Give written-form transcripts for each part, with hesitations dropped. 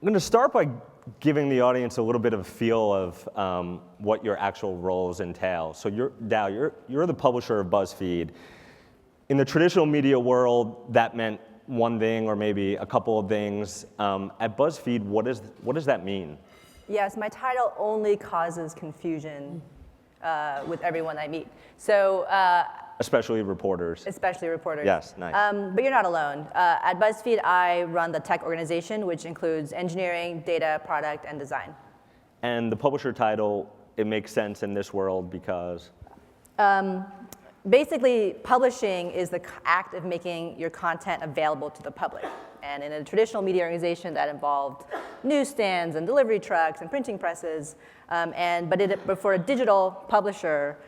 I'm going to start by giving the audience a little bit of a feel of what your actual roles entail. So you're the publisher of BuzzFeed. In the traditional media world, that meant one thing or maybe a couple of things. At BuzzFeed, what does that mean? Yes, my title only causes confusion with everyone I meet. So. Especially reporters. Especially reporters. Yes, nice. But you're not alone. At BuzzFeed, I run the tech organization, which includes engineering, data, product, and design. And the publisher title, it makes sense in this world because? Basically, publishing is the act of making your content available to the public. And in a traditional media organization, that involved newsstands and delivery trucks and printing presses. But for a digital publisher,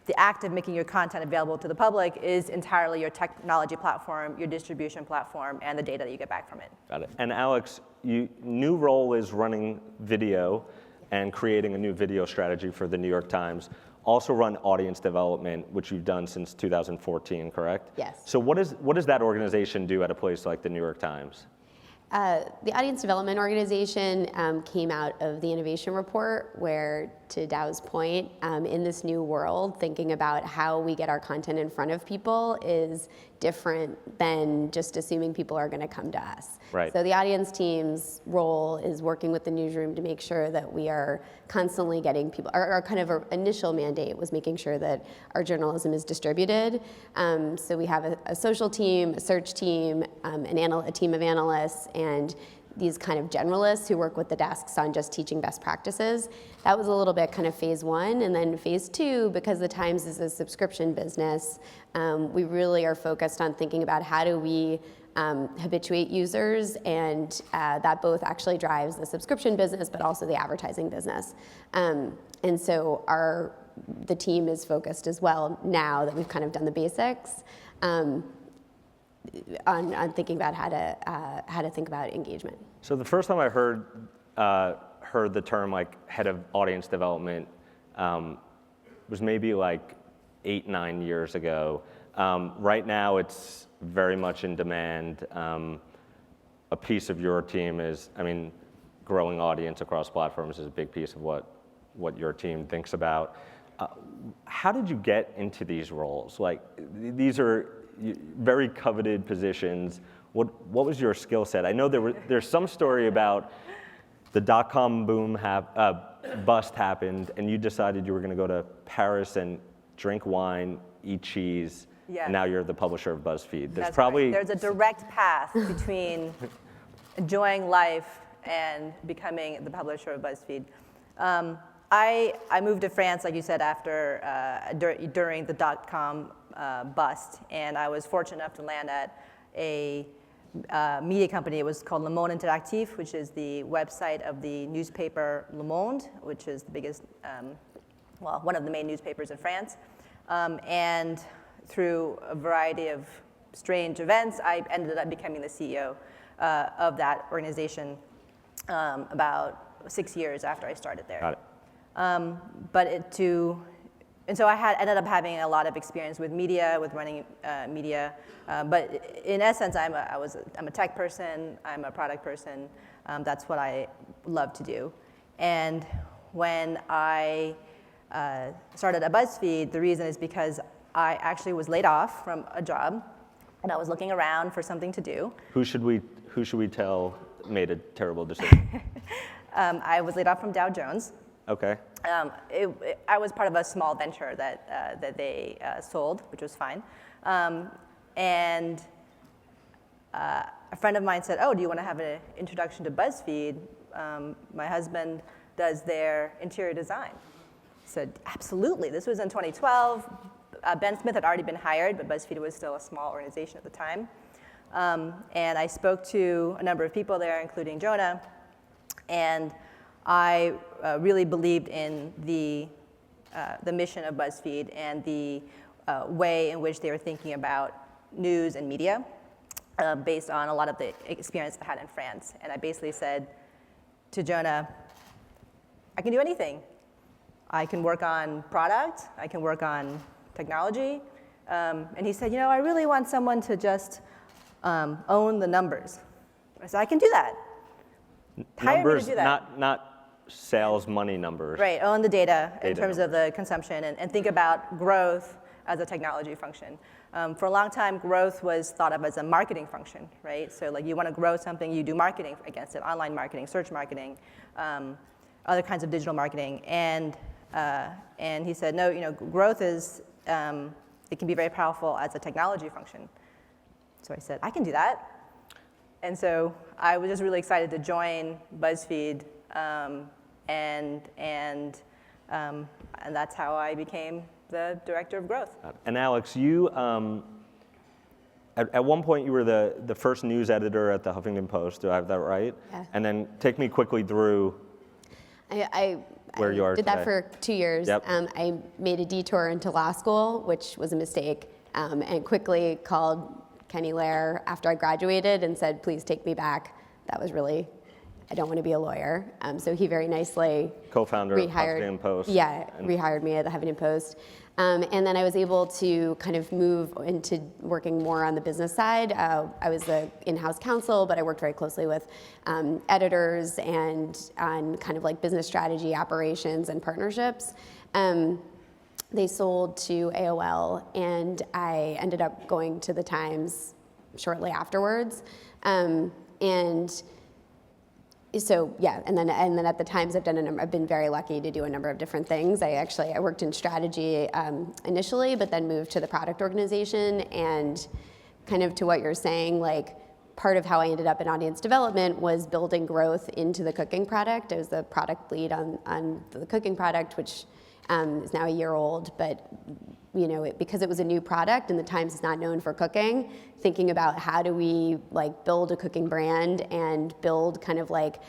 the act of making your content available to the public is entirely your technology platform, your distribution platform, and the data that you get back from it. Got it. And Alex, your new role is running video and creating a new video strategy for the New York Times. Also run audience development, which you've done since 2014, correct? Yes. So what does that organization do at a place like the New York Times? The Audience Development Organization came out of the Innovation Report where, to Dow's point, in this new world, thinking about how we get our content in front of people is different than just assuming people are going to come to us. Right. So the audience team's role is working with the newsroom to make sure that we are constantly getting people, our kind of our initial mandate was making sure that our journalism is distributed. So we have a social team, a search team, a team of analysts, and these kind of generalists who work with the desks on just teaching best practices. That was a little bit kind of phase one. And then phase two, because the Times is a subscription business, we really are focused on thinking about how do we habituate users, and that both actually drives the subscription business, but also the advertising business. And so the team is focused as well, now that we've kind of done the basics, on thinking about how to think about engagement. So the first time I heard the term like head of audience development was maybe like 8-9 years ago. Right now it's very much in demand. A piece of your team is, growing audience across platforms is a big piece of what your team thinks about. How did you get into these roles? Like, these are very coveted positions. What was your skill set? I know there's some story about the dot-com boom bust happened, and you decided you were going to go to Paris and drink wine, eat cheese. Yes. And now you're the publisher of BuzzFeed. That's right. There's a direct path between enjoying life and becoming the publisher of BuzzFeed. I moved to France, like you said, during the dot-com bust, and I was fortunate enough to land at a media company. It was called Le Monde Interactif, which is the website of the newspaper Le Monde, which is the biggest, one of the main newspapers in France. And through a variety of strange events, I ended up becoming the CEO of that organization about 6 years after I started there. Got it. And so I ended up having a lot of experience with media, with running media. But in essence, I'm a tech person. I'm a product person. That's what I love to do. And when I started at BuzzFeed, the reason is because I actually was laid off from a job, and I was looking around for something to do. Who should we tell made a terrible decision? I was laid off from Dow Jones. Okay. I was part of a small venture that they sold, which was fine. And a friend of mine said, "Oh, do you want to have an introduction to BuzzFeed? My husband does their interior design." I said, "Absolutely." This was in 2012. Ben Smith had already been hired, but BuzzFeed was still a small organization at the time. And I spoke to a number of people there, including Jonah, and I really believed in the mission of BuzzFeed and the way in which they were thinking about news and media based on a lot of the experience I had in France. And I basically said to Jonah, I can do anything. I can work on product. I can work on technology. And he said, I really want someone to just own the numbers. I said, I can do that. hire me to Numbers, do that. not sales money numbers. Right, own the data in Data terms of the consumption and think about growth as a technology function. For a long time, growth was thought of as a marketing function, right? So like you want to grow something, you do marketing against it, online marketing, search marketing, other kinds of digital marketing. And he said, no, growth is, it can be very powerful as a technology function. So I said, I can do that. And so I was just really excited to join BuzzFeed, and that's how I became the director of growth. And Alex, you, at one point you were the first news editor at the Huffington Post, do I have that right? Yeah. And then take me quickly through where you are did today. that for 2 years. Yep. I made a detour into law school, which was a mistake, and quickly called Kenny Lair after I graduated and said, please take me back. That was really, I don't want to be a lawyer. So he very nicely Co-founder of Huffington Post. Yeah, rehired me at the Huffington Post. And then I was able to kind of move into working more on the business side. I was the in-house counsel, but I worked very closely with editors and on kind of like business strategy, operations, and partnerships. They sold to AOL, and I ended up going to the Times shortly afterwards. And so yeah, and then at the Times I've been very lucky to do a number of different things. I worked in strategy initially, but then moved to the product organization. And kind of to what you're saying, like part of how I ended up in audience development was building growth into the cooking product. I was the product lead on the cooking product, which is now a year old, but because it was a new product and the Times is not known for cooking, thinking about how do we like build a cooking brand and build kind of like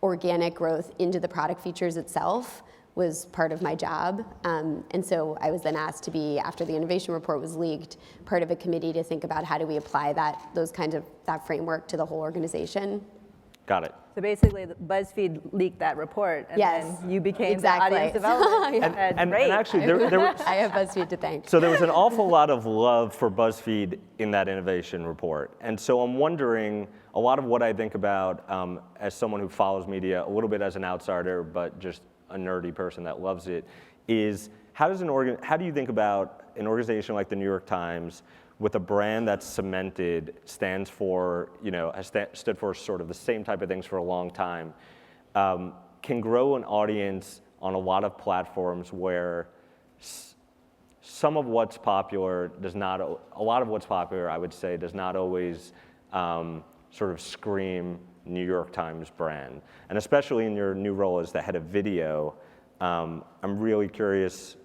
organic growth into the product features itself was part of my job. And so I was then asked to be, after the innovation report was leaked, part of a committee to think about how do we apply that framework to the whole organization. Got it. So basically, BuzzFeed leaked that report, and Yes, then you became exactly. the audience development. And Great. actually, there was, I have BuzzFeed to thank. so there was an awful lot of love for BuzzFeed in that innovation report. And so I'm wondering, a lot of what I think about as someone who follows media, a little bit as an outsider, but just a nerdy person that loves it, is how do you think about an organization like the New York Times with a brand that's cemented, stands for, has stood for sort of the same type of things for a long time, can grow an audience on a lot of platforms where some of what's popular a lot of what's popular, I would say, does not always sort of scream New York Times brand. And especially in your new role as the head of video, I'm really curious.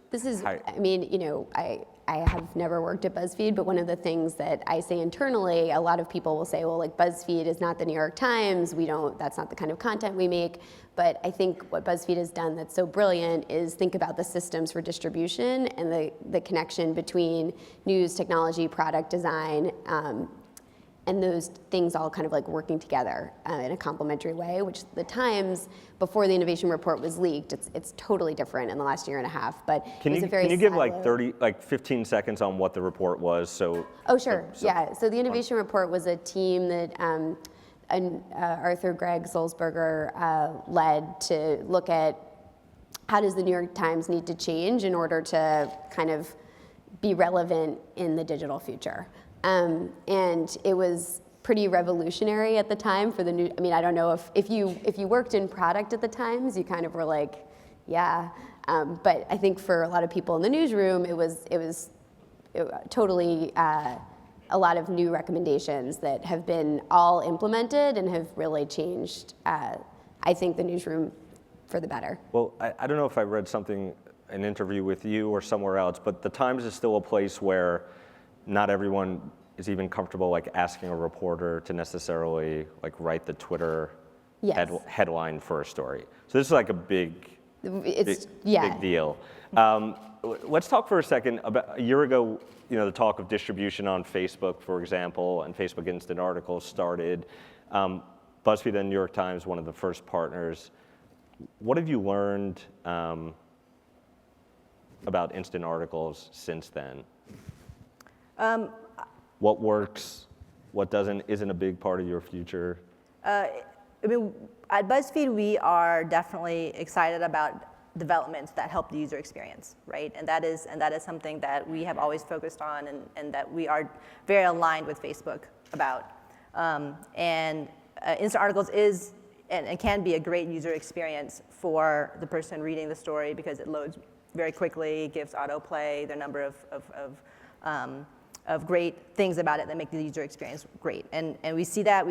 I have never worked at BuzzFeed, but one of the things that I say internally, a lot of people will say, well, like BuzzFeed is not the New York Times, that's not the kind of content we make. But I think what BuzzFeed has done that's so brilliant is think about the systems for distribution and the connection between news, technology, product design, and those things all kind of like working together in a complementary way, which the Times, before the innovation report was leaked, it's totally different in the last year and a half, but Can you give like 15 seconds on what the report was? Oh, sure, yeah. So the innovation report was a team that Arthur Gregg Sulzberger led to look at how does the New York Times need to change in order to kind of be relevant in the digital future. And it was pretty revolutionary at the time for the new. I mean, I don't know if you worked in product at the Times, you kind of were like, yeah. But I think for a lot of people in the newsroom, it was totally a lot of new recommendations that have been all implemented and have really changed, I think, the newsroom for the better. Well, I don't know if I read an interview with you or somewhere else, but the Times is still a place where not everyone is even comfortable like asking a reporter to necessarily like write the Twitter headline for a story. So this is like a big deal. Let's talk for a second about a year ago, the talk of distribution on Facebook, for example, and Facebook Instant Articles started. BuzzFeed and New York Times, one of the first partners. What have you learned about Instant Articles since then? What works, what isn't a big part of your future? I mean, at BuzzFeed, we are definitely excited about developments that help the user experience, right? And that is something that we have always focused on, and that we are very aligned with Facebook about. Instant Articles is and can be a great user experience for the person reading the story because it loads very quickly, gives autoplay, there are a number of great things about it that make the user experience great. And we see that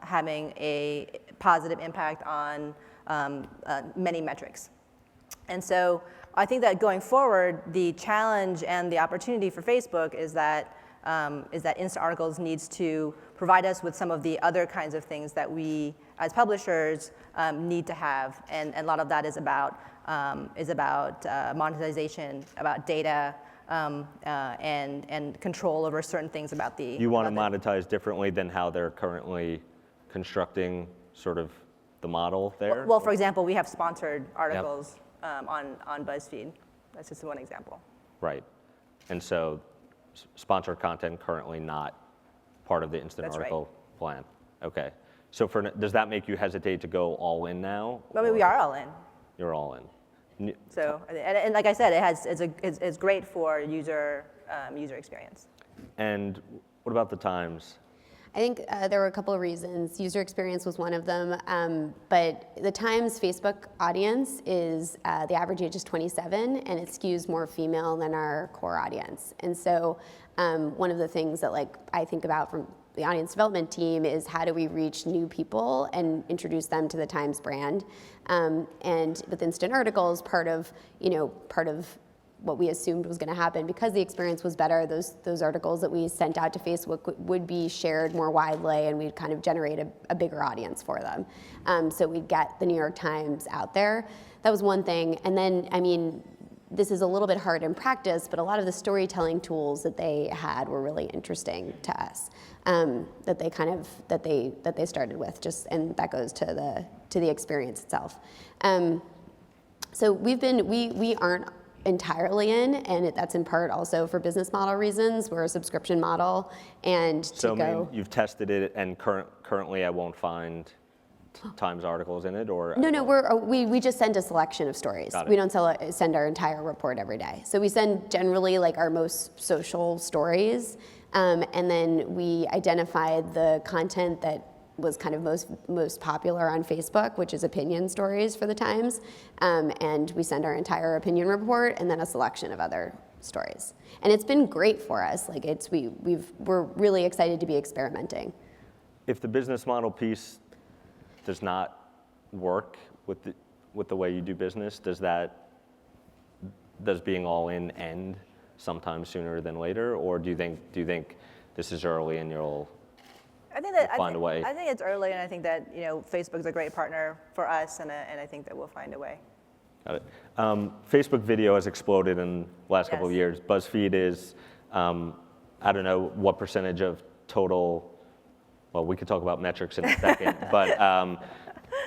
having a positive impact on many metrics. And so I think that going forward, the challenge and the opportunity for Facebook is that Instant Articles needs to provide us with some of the other kinds of things that we, as publishers, need to have. And a lot of that is about monetization, about data, and control over certain things about the. You want to monetize differently than how they're currently constructing sort of the model there? Well, for example, we have sponsored articles on BuzzFeed. That's just one example. Right. And so sponsored content currently not part of the Instant Article plan. Okay. So does that make you hesitate to go all in now? I mean, we are all in. You're all in. So, and like I said, it's great for user experience. And what about the Times? I think there were a couple of reasons. User experience was one of them, but the Times Facebook audience is, the average age is 27, and it skews more female than our core audience. And so one of the things that I think about from the audience development team is how do we reach new people and introduce them to the Times brand. And with Instant Articles, part of what we assumed was going to happen, because the experience was better, those articles that we sent out to Facebook would be shared more widely, and we'd kind of generate a bigger audience for them. So we'd get the New York Times out there. That was one thing. And then, I mean, this is a little bit hard in practice, but a lot of the storytelling tools that they had were really interesting to us. That they started with, and that goes to the experience itself. So we aren't entirely in, and that's in part also for business model reasons. We're a subscription model, and so you've tested it, and currently I won't find Times articles in it, or no, we just send a selection of stories. We don't send our entire report every day. So we send generally our most social stories, and then we identified the content that was kind of most popular on Facebook, which is opinion stories for the Times, and we send our entire opinion report and then a selection of other stories. And it's been great for us. We're really excited to be experimenting. If the business model piece does not work with the way you do business, does being all in end sometime sooner than later, or do you think this is early and you'll find a way? I think it's early, and I think that Facebook's a great partner for us, and I think that we'll find a way. Got it. Facebook video has exploded in the last couple of years. BuzzFeed is, I don't know what percentage of total. Well, we could talk about metrics in a second, but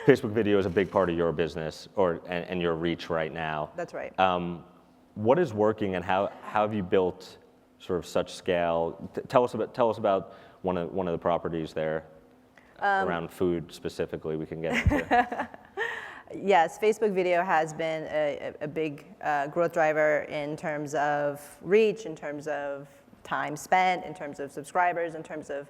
Facebook video is a big part of your business and your reach right now. That's right. What is working, and how have you built sort of such scale? Tell us about one of the properties there around food specifically. We can get into. Yes, Facebook video has been a big growth driver in terms of reach, in terms of time spent, in terms of subscribers, in terms of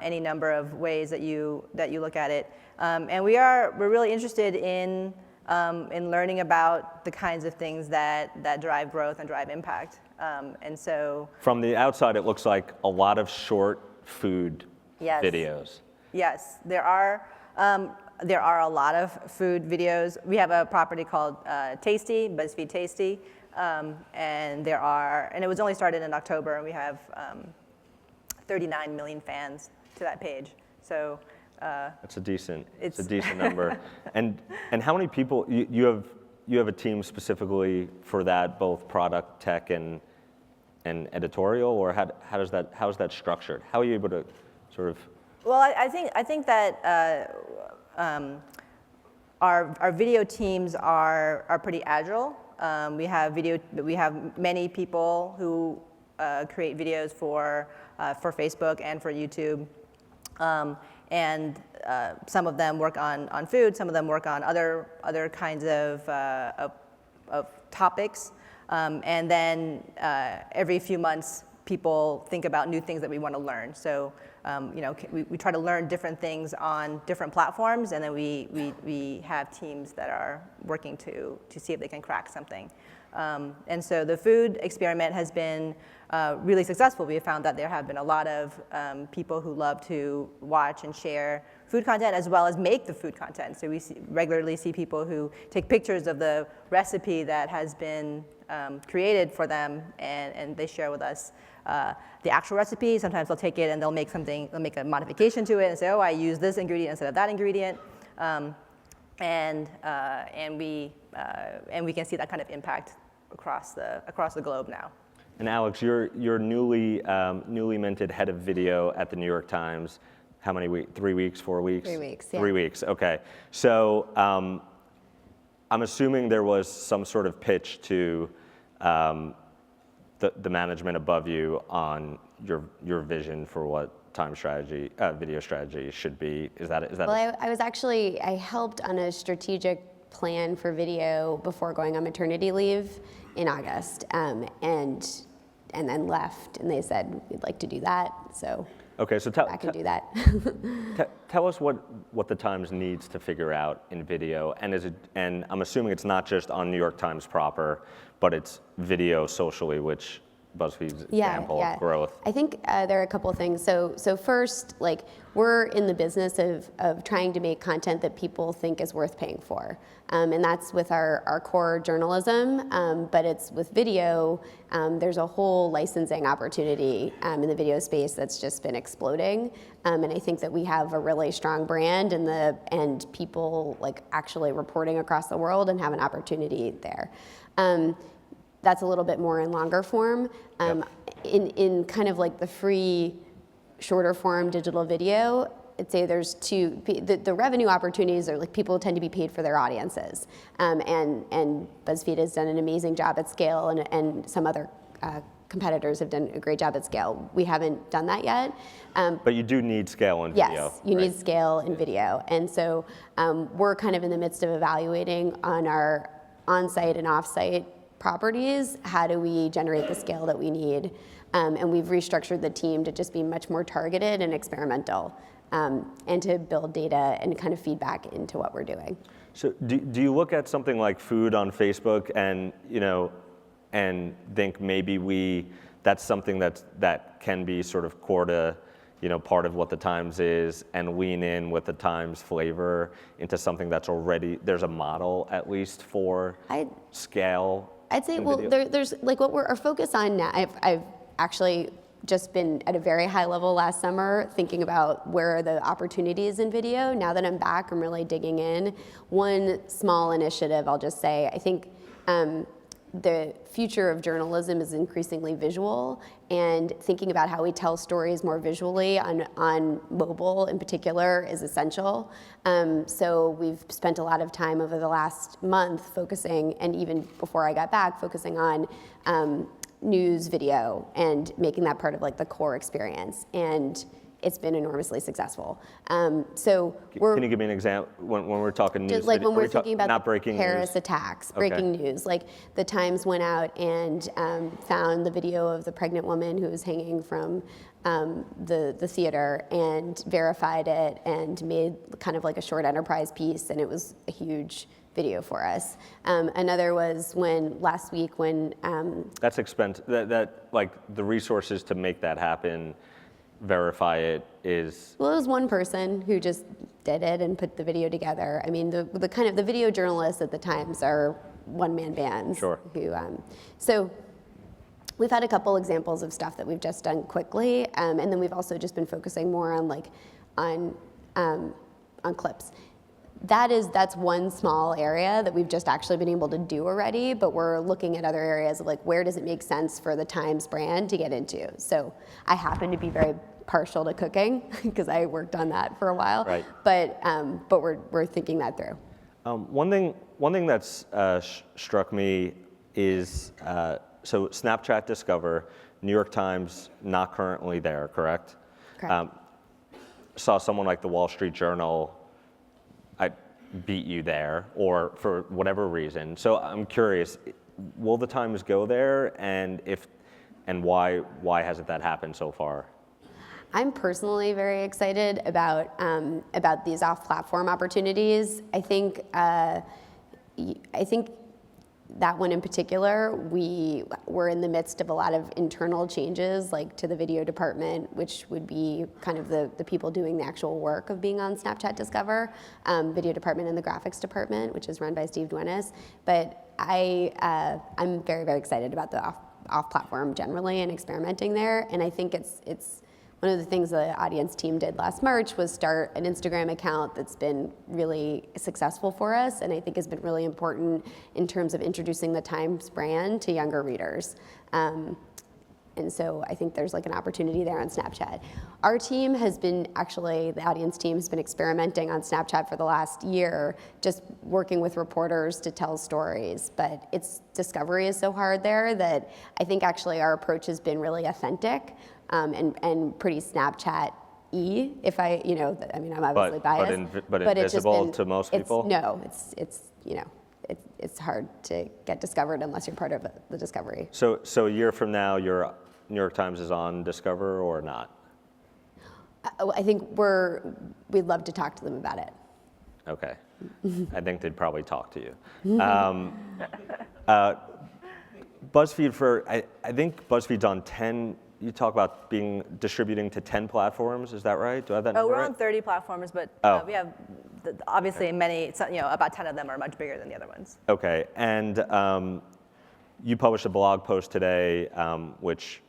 any number of ways that you look at it. And we're really interested in learning about the kinds of things that drive growth and drive impact. And so from the outside, it looks like a lot of short food videos. Yes, there are a lot of food videos. We have a property called Tasty, BuzzFeed Tasty, and it was only started in October, and we have 39 million fans to that page. So it's a decent number. And how many people you have a team specifically for that, both product, tech, and editorial, or how is that structured? How are you able to sort of? Well, I think that our video teams are pretty agile. We have many people who create videos for Facebook and for YouTube, and some of them work on food, some of them work on other kinds of topics, and then every few months people think about new things that we want to learn. So we try to learn different things on different platforms, and then we have teams that are working to see if they can crack something. And so the food experiment has been really successful. We have found that there have been a lot of people who love to watch and share food content as well as make the food content. So we regularly see people who take pictures of the recipe that has been created for them, and they share with us the actual recipe. Sometimes they'll take it and they'll make a modification to it and say, oh, I use this ingredient instead of that ingredient. And we can see that kind of impact across the globe now. And Alex, you're newly minted head of video at the New York Times. How many weeks? 3 weeks, 4 weeks? 3 weeks, yeah. 3 weeks, okay. So I'm assuming there was some sort of pitch to the management above you on your vision for what Times strategy, video strategy should be. Is that? Well, I helped on a strategic plan for video before going on maternity leave in August, and then left, and they said we'd like to do that, so okay, so I can do that. Tell us what the Times needs to figure out in video, and I'm assuming it's not just on New York Times proper, but it's video socially, which BuzzFeed's example of growth. I think there are a couple of things. So first, like, we're in the business of trying to make content that people think is worth paying for. And that's with our core journalism, but it's with video, there's a whole licensing opportunity in the video space that's just been exploding. And I think that we have a really strong brand and people like actually reporting across the world and have an opportunity there. That's a little bit more in longer form. In kind of like the free, shorter form digital video, I'd say there's two. The revenue opportunities are like people tend to be paid for their audiences, and BuzzFeed has done an amazing job at scale, and some other competitors have done a great job at scale. We haven't done that yet. But you do need scale in video. Yes, you need scale in video, and so we're kind of in the midst of evaluating on our on-site and off-site properties, how do we generate the scale that we need? And we've restructured the team to just be much more targeted and experimental, and to build data and kind of feedback into what we're doing. So do you look at something like food on Facebook and think maybe that's something that can be sort of core to part of what the Times is, and lean in with the Times flavor into something that's already, there's a model at least for scale? I'd say, well, there's like what our focus on now. I've actually just been at a very high level last summer thinking about where are the opportunities in video. Now that I'm back, I'm really digging in. One small initiative, I'll just say, I think the future of journalism is increasingly visual, and thinking about how we tell stories more visually on mobile in particular is essential. So we've spent a lot of time over the last month focusing, and even before I got back, focusing on news video and making that part of like the core experience. And it's been enormously successful. So can you give me an example when we're talking news? Like when we're thinking about not breaking Paris news attacks, breaking news. Like the Times went out and found the video of the pregnant woman who was hanging from the theater and verified it and made kind of like a short enterprise piece, and it was a huge video for us. Another was last week when that's expensive. That like the resources to make that happen. Verify it is. Well, it was one person who just did it and put the video together. I mean, the kind of the video journalists at the Times are one-man bands. Sure. Who, so we've had a couple examples of stuff that we've just done quickly, and then we've also just been focusing more on clips. That's one small area that we've just actually been able to do already, but we're looking at other areas of like where does it make sense for the Times brand to get into. So I happen to be very partial to cooking because I worked on that for a while. Right. But we're thinking that through. One thing that's struck me is so Snapchat Discover, New York Times not currently there, correct? Correct. saw someone like the Wall Street Journal beat you there, or for whatever reason. So I'm curious, will the Times go there, and why hasn't that happened so far? I'm personally very excited about these off-platform opportunities. I think that one in particular, we were in the midst of a lot of internal changes, like to the video department, which would be kind of the people doing the actual work of being on Snapchat Discover, video department and the graphics department, which is run by Steve Duenas. But I'm very, very excited about the off-platform generally and experimenting there. And I think it's one of the things the audience team did last March was start an Instagram account that's been really successful for us, and I think has been really important in terms of introducing the Times brand to younger readers. And so I think there's like an opportunity there on Snapchat. Our team has been, actually, the audience team has been experimenting on Snapchat for the last year, just working with reporters to tell stories. But discovery is so hard there that I think actually our approach has been really authentic and pretty Snapchat-y. I'm obviously biased. But invisible to most people? It's hard to get discovered unless you're part of the discovery. So a year from now, your New York Times is on Discover or not? I think we'd love to talk to them about it. Okay. I think they'd probably talk to you. BuzzFeed I think BuzzFeed's on 10, you talk about distributing to 10 platforms, is that right? Do I have that number we're right? on 30 platforms, but we have obviously many, about 10 of them are much bigger than the other ones. Okay, and you published a blog post today, which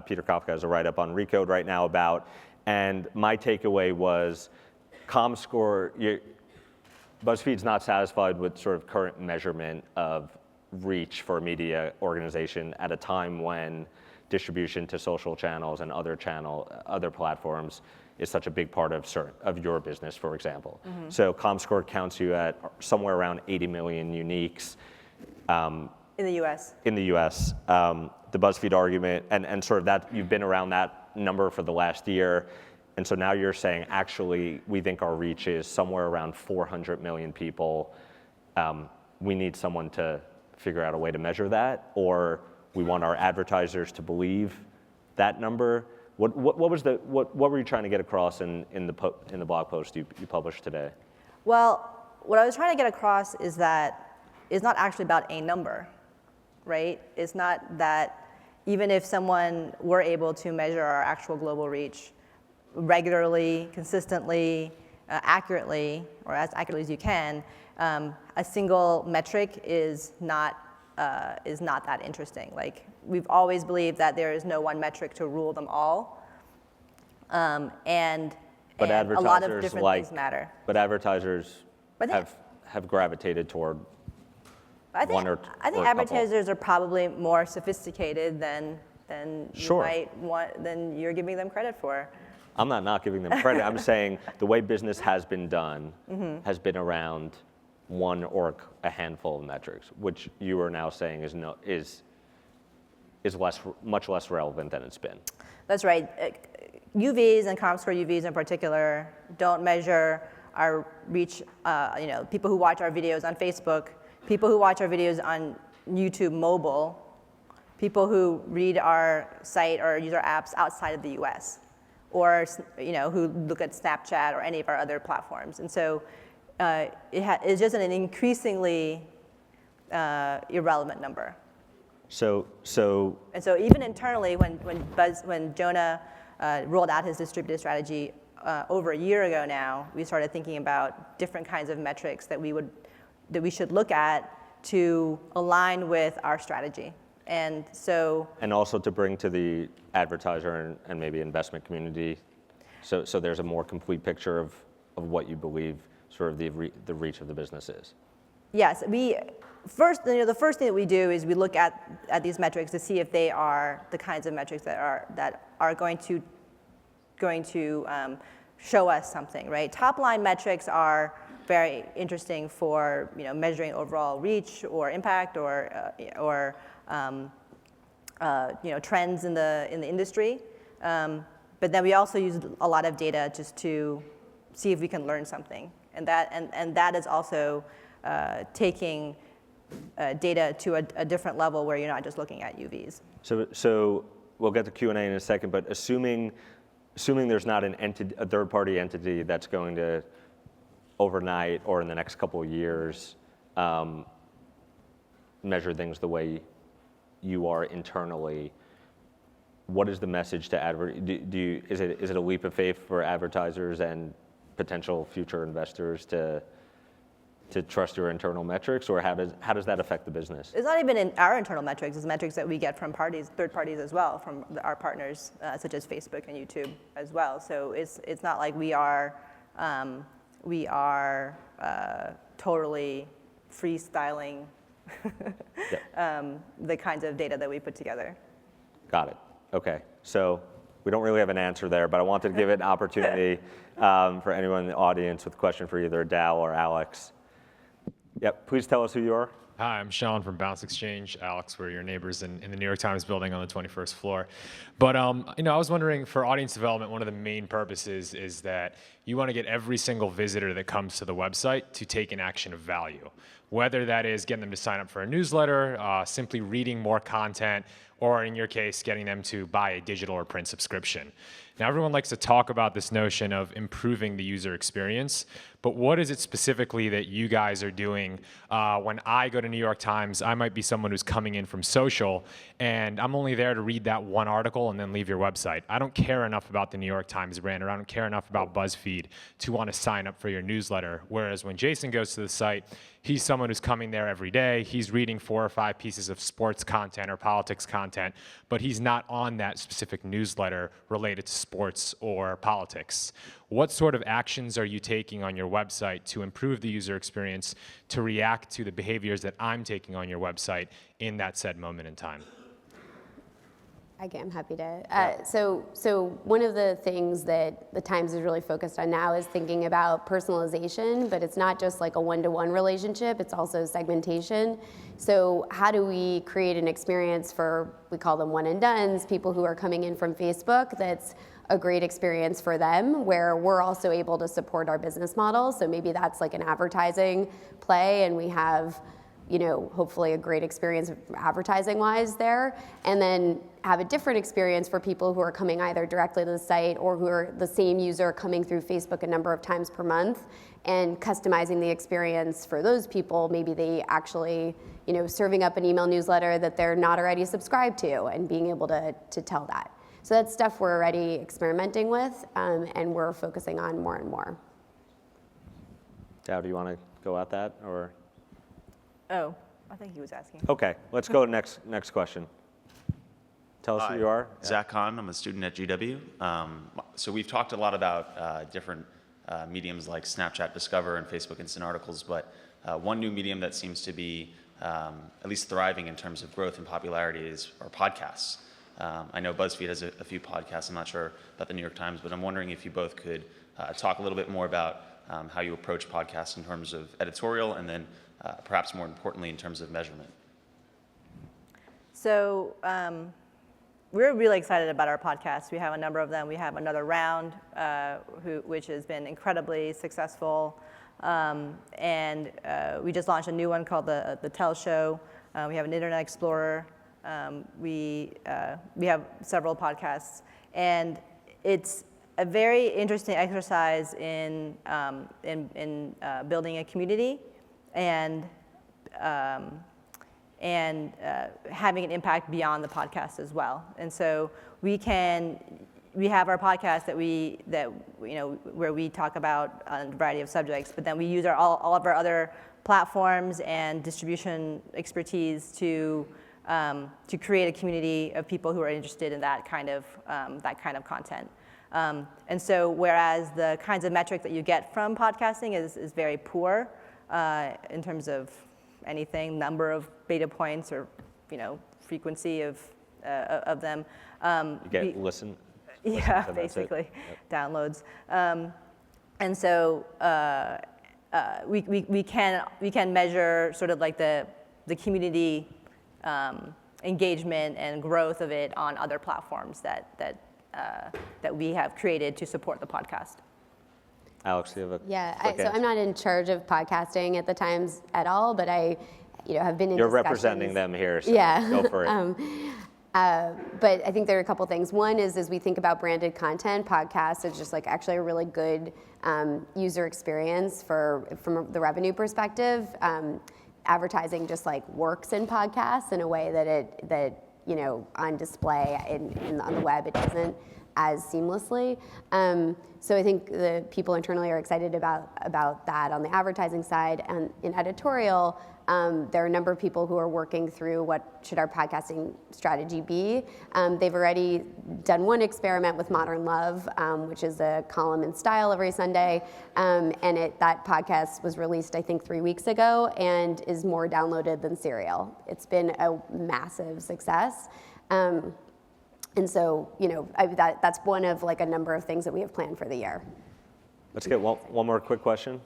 Peter Kafka has a write-up on Recode right now about, and my takeaway was ComScore, BuzzFeed's not satisfied with sort of current measurement of reach for a media organization at a time when distribution to social channels and other platforms is such a big part of your business, for example. Mm-hmm. So ComScore counts you at somewhere around 80 million uniques. In the US. In the US. The BuzzFeed argument, and sort of that, you've been around that number for the last year, and so now you're saying, actually, we think our reach is somewhere around 400 million people. We need someone to figure out a way to measure that, or we want our advertisers to believe that number. What were you trying to get across in the blog post you published today? Well, what I was trying to get across is that it's not actually about a number, right? It's not that even if someone were able to measure our actual global reach regularly, consistently, accurately, or as accurately as you can, a single metric is not that interesting. Like, we've always believed that there is no one metric to rule them all, and a lot of different things matter. But advertisers have gravitated toward one or I think advertisers are probably more sophisticated than Sure. than you're giving them credit for. I'm not giving them credit. I'm saying the way business has been done Mm-hmm. has been around one or a handful of metrics, which you are now saying is much less relevant than it's been. That's right. UVs and ComScore UVs in particular don't measure our reach. People who watch our videos on Facebook, people who watch our videos on YouTube mobile, people who read our site or use our apps outside of the U.S., or who look at Snapchat or any of our other platforms. And so it's just an increasingly irrelevant number. So even internally, when Jonah rolled out his distributed strategy over a year ago now, we started thinking about different kinds of metrics that we should look at to align with our strategy. And also to bring to the advertiser and maybe investment community, so there's a more complete picture of what you believe sort of the reach of the business is. Yes, the first thing that we do is we look at these metrics to see if they are the kinds of metrics that are going to show us something, right? Top line metrics are very interesting for measuring overall reach or impact or trends in the industry. But then we also use a lot of data just to see if we can learn something. And that is also taking data to a different level where you're not just looking at UVs. So we'll get to Q&A in a second, but assuming there's not a third-party entity that's going to overnight or in the next couple of years measure things the way you are internally, what is the message to is it a leap of faith for advertisers and potential future investors to trust your internal metrics, or how does that affect the business? It's not even in our internal metrics. It's metrics that we get from third parties as well, from our partners, such as Facebook and YouTube as well. So it's not like we are totally freestyling the kinds of data that we put together. Got it. Okay. So we don't really have an answer there, but I wanted to give it an opportunity for anyone in the audience with a question for either Dow or Alex. Yep, please tell us who you are. Hi, I'm Sean from Bounce Exchange. Alex, we're your neighbors in the New York Times building on the 21st floor. But I was wondering, for audience development, one of the main purposes is that you want to get every single visitor that comes to the website to take an action of value, whether that is getting them to sign up for a newsletter, simply reading more content, or in your case, getting them to buy a digital or print subscription. Now, everyone likes to talk about this notion of improving the user experience, but what is it specifically that you guys are doing? When I go to New York Times, I might be someone who's coming in from social, and I'm only there to read that one article and then leave your website. I don't care enough about the New York Times brand, or I don't care enough about BuzzFeed to want to sign up for your newsletter. Whereas when Jason goes to the site, he's someone who's coming there every day. He's reading 4 or 5 pieces of sports content or politics content, but he's not on that specific newsletter related to sports or politics. What sort of actions are you taking on your website to improve the user experience, to react to the behaviors that I'm taking on your website in that said moment in time? Okay, I'm happy to. So one of the things that the Times is really focused on now is thinking about personalization, but it's not just like a one-to-one relationship, it's also segmentation. So how do we create an experience for, we call them one and dones, people who are coming in from Facebook, that's a great experience for them, where we're also able to support our business model. So maybe that's like an advertising play, and we have, hopefully a great experience advertising-wise there, and then have a different experience for people who are coming either directly to the site or who are the same user coming through Facebook a number of times per month, and customizing the experience for those people. Maybe they actually, serving up an email newsletter that they're not already subscribed to, and being able to tell that. So that's stuff we're already experimenting with, and we're focusing on more and more. Dow, do you want to go at that, or? Oh, I think he was asking. Okay, let's go next question. Tell us who you are. Zach Kahn, I'm a student at GW. So we've talked a lot about different mediums like Snapchat Discover and Facebook Instant Articles, but one new medium that seems to be at least thriving in terms of growth and popularity are podcasts. I know BuzzFeed has a few podcasts. I'm not sure about the New York Times, but I'm wondering if you both could talk a little bit more about how you approach podcasts in terms of editorial, and then perhaps more importantly in terms of measurement. So we're really excited about our podcasts. We have a number of them. We have Another Round, which has been incredibly successful. And we just launched a new one called the Tell Show. We have an Internet Explorer. We have several podcasts. And it's a very interesting exercise in building a community and having an impact beyond the podcast as well. And so we have our podcast where we talk about a variety of subjects, but then we use all of our other platforms and distribution expertise to create a community of people who are interested in that kind of content. And so whereas the kinds of metric that you get from podcasting is very poor in terms of anything, number of beta points or frequency of them. You get listen. Yeah, basically, downloads. And so we can measure sort of like the community engagement and growth of it on other platforms that that we have created to support the podcast. Alex, do you have a Yeah, quick so answer? I'm not in charge of podcasting at the Times at all, but I, have been in You're discussions. representing them here, so Yeah. go for it. But I think there are a couple things. One is, as we think about branded content, podcasts is just like actually a really good user experience from the revenue perspective. Advertising just like works in podcasts in a way that on display on the web it doesn't as seamlessly. So I think the people internally are excited about that on the advertising side. And in editorial, there are a number of people who are working through what should our podcasting strategy be. They've already done one experiment with Modern Love, which is a column in Style every Sunday. And that podcast was released, I think, 3 weeks ago and is more downloaded than Serial. It's been a massive success. And so, that's one of like a number of things that we have planned for the year. Let's get one more quick question.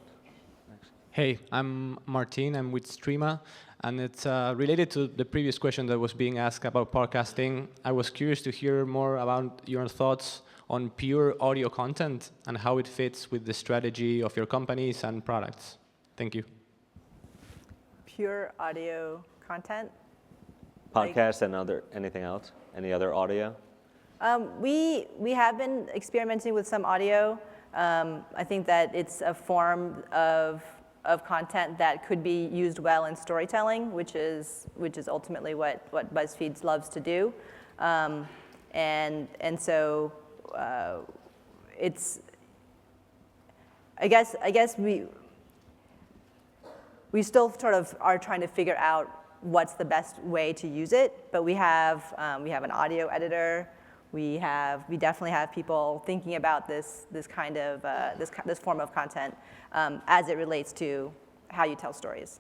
Hey, I'm Martin. I'm with Streama, and it's related to the previous question that was being asked about podcasting. I was curious to hear more about your thoughts on pure audio content and how it fits with the strategy of your companies and products. Thank you. Pure audio content. Podcast and anything else? Any other audio? We have been experimenting with some audio. I think that it's a form of content that could be used well in storytelling, which is ultimately what BuzzFeed's loves to do, and so it's. I guess we still sort of are trying to figure out what's the best way to use it, but we have an audio editor. We definitely have people thinking about this kind of this form of content as it relates to how you tell stories.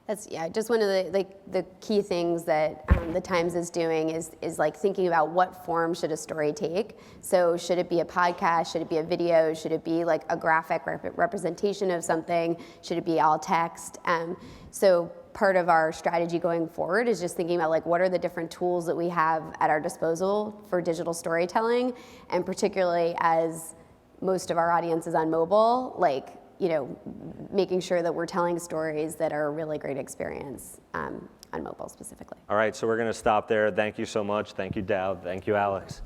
That's just one of the key things that the Times is doing is like thinking about what form should a story take. So should it be a podcast? Should it be a video? Should it be like a graphic representation of something? Should it be all text? So part of our strategy going forward is just thinking about like what are the different tools that we have at our disposal for digital storytelling, and particularly as most of our audience is on mobile, like making sure that we're telling stories that are a really great experience on mobile specifically. All right, so we're going to stop there. Thank you so much. Thank you, Dow. Thank you, Alex.